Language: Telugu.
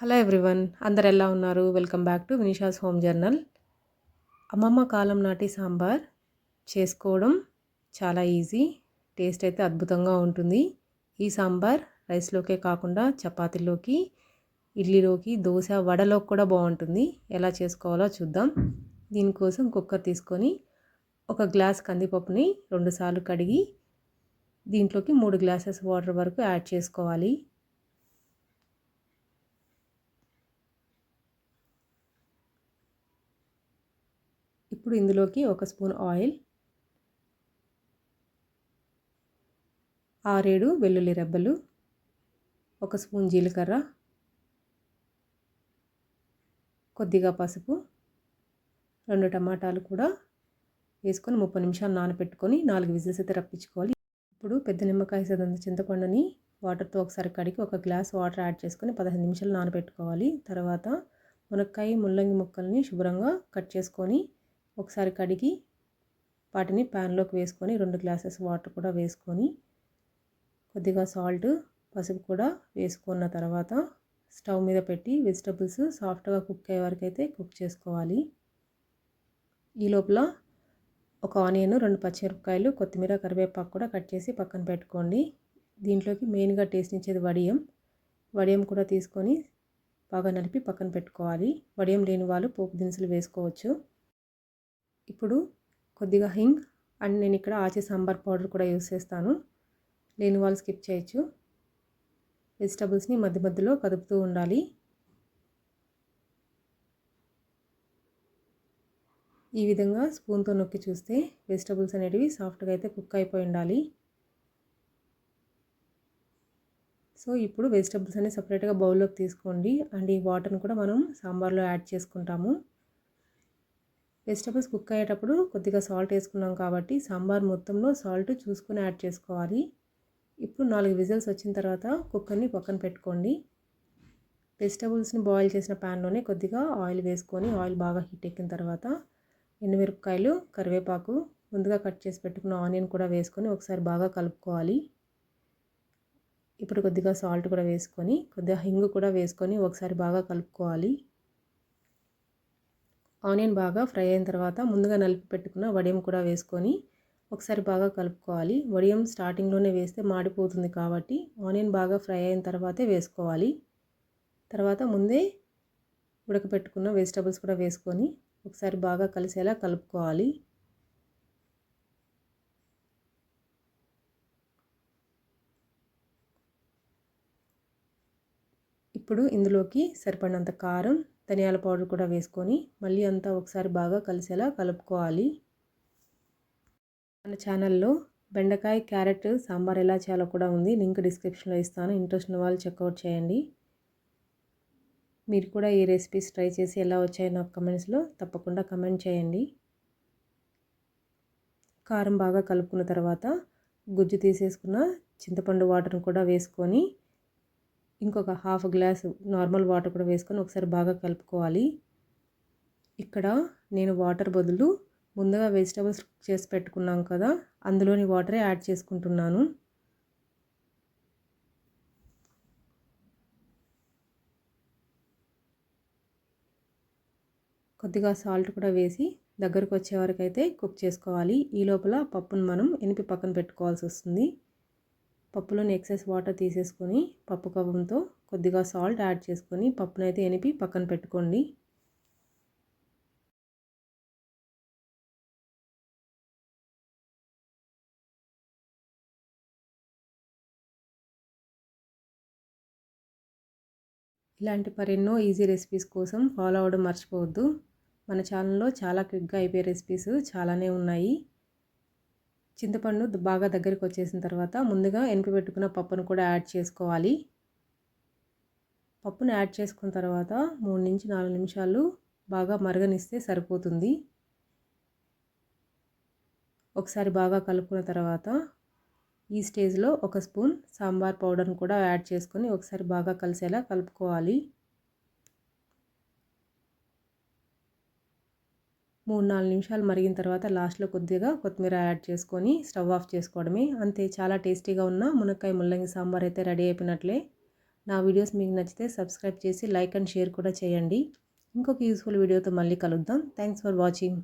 హలో ఎవ్రీవన్, అందరు ఎలా ఉన్నారు? Welcome back to Vinisha's home journal. అమ్మమ్మ కాలం నాటి సాంబార్ చేసుకోవడం చాలా ఈజీ, టేస్ట్ అయితే అద్భుతంగా ఉంటుంది. ఈ సాంబార్ రైస్లోకే కాకుండా చపాతీలోకి, ఇడ్లీలోకి, దోశ, వడలోకి కూడా బాగుంటుంది. ఎలా చేసుకోవాలో చూద్దాం. దీనికోసం కుక్కర్ తీసుకొని ఒక గ్లాస్ కందిపప్పుని 2 సార్లు కడిగి దీంట్లోకి 3 గ్లాసెస్ వాటర్ వరకు యాడ్ చేసుకోవాలి. ఇప్పుడు ఇందులోకి 1 స్పూన్ ఆయిల్, 6-7 వెల్లుల్లి రెబ్బలు, 1 స్పూన్ జీలకర్ర, కొద్దిగా పసుపు, 2 టమాటాలు కూడా వేసుకొని 30 నిమిషాలు నానబెట్టుకొని 4 విజిల్స్ అయితే రప్పించుకోవాలి. ఇప్పుడు పెద్ద నిమ్మకాయ సైజంత చింతపండుని వాటర్తో ఒకసారి కడిగి 1 గ్లాస్ వాటర్ యాడ్ చేసుకొని 15 నిమిషాలు నానబెట్టుకోవాలి. తర్వాత మునక్కాయ, ముల్లంగి ముక్కల్ని శుభ్రంగా కట్ చేసుకొని ఒకసారి కడిగి వాటిని ప్యాన్లోకి వేసుకొని 2 గ్లాసెస్ వాటర్ కూడా వేసుకొని కొద్దిగా సాల్ట్, పసుపు కూడా వేసుకున్న తర్వాత స్టవ్ మీద పెట్టి వెజిటబుల్స్ సాఫ్ట్గా కుక్ అయ్యే వరకు అయితే కుక్ చేసుకోవాలి. ఈ లోపల ఒక ఆనియన్, 2 పచ్చిమిరపకాయలు, కొత్తిమీర, కరివేపాకు కూడా కట్ చేసి పక్కన పెట్టుకోండి. దీంట్లోకి మెయిన్గా టేస్ట్ ఇచ్చేది వడియం కూడా తీసుకొని బాగా నలిపి పక్కన పెట్టుకోవాలి. వడియం లేని వాళ్ళు పోపు దినుసులు వేసుకోవచ్చు. ఇప్పుడు కొద్దిగా హింగ్ అండ్ నేను ఇక్కడ ఆచి సాంబార్ పౌడర్ కూడా యూస్ చేస్తాను. లేని వాళ్ళు స్కిప్ చేయొచ్చు. వెజిటబుల్స్ని మధ్య మధ్యలో కదుపుతూ ఉండాలి. ఈ విధంగా స్పూన్తో నొక్కి చూస్తే వెజిటబుల్స్ అనేటివి సాఫ్ట్గా అయితే కుక్ అయిపోయి ఉండాలి. సో ఇప్పుడు వెజిటబుల్స్ అన్ని సపరేట్గా బౌల్లోకి తీసుకోండి. అండ్ ఈ వాటర్ని కూడా మనం సాంబార్లో యాడ్ చేసుకుంటాము. వెజిటబుల్స్ కుక్ అయ్యేటప్పుడు కొద్దిగా సాల్ట్ వేసుకున్నాం కాబట్టి సాంబార్ మొత్తంలో సాల్ట్ చూసుకొని యాడ్ చేసుకోవాలి. ఇప్పుడు 4 విజిల్స్ వచ్చిన తర్వాత కుక్కర్ని పక్కన పెట్టుకోండి. వెజిటబుల్స్ని బాయిల్ చేసిన ప్యాన్లోనే కొద్దిగా ఆయిల్ వేసుకొని ఆయిల్ బాగా హీట్ ఎక్కిన తర్వాత ఎండుమిరపకాయలు, కరివేపాకు, ముందుగా కట్ చేసి పెట్టుకున్న ఆనియన్ కూడా వేసుకొని ఒకసారి బాగా కలుపుకోవాలి. ఇప్పుడు కొద్దిగా సాల్ట్ కూడా వేసుకొని కొద్దిగా హింగు కూడా వేసుకొని ఒకసారి బాగా కలుపుకోవాలి. ఆనియన్ బాగా ఫ్రై అయిన తర్వాత ముందుగా నలిపి పెట్టుకున్న వడియం కూడా వేసుకొని ఒకసారి బాగా కలుపుకోవాలి. వడియం స్టార్టింగ్లోనే వేస్తే మాడిపోతుంది కాబట్టి ఆనియన్ బాగా ఫ్రై అయిన తర్వాతే వేసుకోవాలి. తర్వాత ముందే ఉడకపెట్టుకున్న వెజిటబుల్స్ కూడా వేసుకొని ఒకసారి బాగా కలిసేలా కలుపుకోవాలి. ఇప్పుడు ఇందులోకి సరిపడినంత కారం, ధనియాల పౌడర్ కూడా వేసుకొని మళ్ళీ అంతా ఒకసారి బాగా కలిసేలా కలుపుకోవాలి. మన ఛానల్లో బెండకాయ, క్యారెట్ సాంబార్ ఎలా చేయాలో కూడా ఉంది. లింక్ డిస్క్రిప్షన్లో ఇస్తాను. ఇంట్రెస్ట్ ఉన్న వాళ్ళు చెక్అవుట్ చేయండి. మీరు కూడా ఈ రెసిపీస్ ట్రై చేసి ఎలా వచ్చాయో నాకు కమెంట్స్లో తప్పకుండా కమెంట్ చేయండి. కారం బాగా కలుపుకున్న తర్వాత గుజ్జు తీసేసుకున్న చింతపండు వాటర్ని కూడా వేసుకొని ఇంకొక హాఫ్ గ్లాసు నార్మల్ వాటర్ కూడా వేసుకొని ఒకసారి బాగా కలుపుకోవాలి. ఇక్కడ నేను వాటర్ బదులు ముందుగా వెజిటబుల్స్ చేసి పెట్టుకున్నాం కదా, అందులోని వాటరే యాడ్ చేసుకుంటున్నాను. కొద్దిగా సాల్ట్ కూడా వేసి దగ్గరకు వచ్చే వరకు అయితే కుక్ చేసుకోవాలి. ఈ లోపల పప్పును మనం ఎనిపి పక్కన పెట్టుకోవాల్సి వస్తుంది. పప్పులోని ఎక్సెస్ వాటర్ తీసేసుకొని పప్పు కవ్వంతో కొద్దిగా సాల్ట్ యాడ్ చేసుకొని పప్పునైతే ఎనిపి పక్కన పెట్టుకోండి. ఇలాంటి మరెన్నో ఈజీ రెసిపీస్ కోసం ఫాలో అవ్వడం మర్చిపోవద్దు. మన ఛానల్లో చాలా క్విక్గా అయిపోయే రెసిపీస్ చాలానే ఉన్నాయి. చింతపండు బాగా దగ్గరికి వచ్చేసిన తర్వాత ముందుగా ఎనిపి పెట్టుకున్న పప్పును కూడా యాడ్ చేసుకోవాలి. పప్పును యాడ్ చేసుకున్న తర్వాత 3-4 నిమిషాలు బాగా మరగనిస్తే సరిపోతుంది. ఒకసారి బాగా కలుపుకున్న తర్వాత ఈ స్టేజ్లో 1 స్పూన్ సాంబార్ పౌడర్ని కూడా యాడ్ చేసుకొని ఒకసారి బాగా కలిసేలా కలుపుకోవాలి. 3-4 నిమిషాలు మరిగిన తర్వాత లాస్ట్లో కొద్దిగా కొత్తిమీర యాడ్ చేసుకొని స్టవ్ ఆఫ్ చేసుకోవడమే. అంతే, చాలా టేస్టీగా ఉన్న మునక్కాయ ముల్లంగి సాంబార్ అయితే రెడీ అయిపోయినట్లే. నా వీడియోస్ మీకు నచ్చితే సబ్స్క్రైబ్ చేసి లైక్ అండ్ షేర్ కూడా చేయండి. ఇంకొక యూస్ఫుల్ వీడియోతో మళ్ళీ కలుద్దాం. Thanks for watching.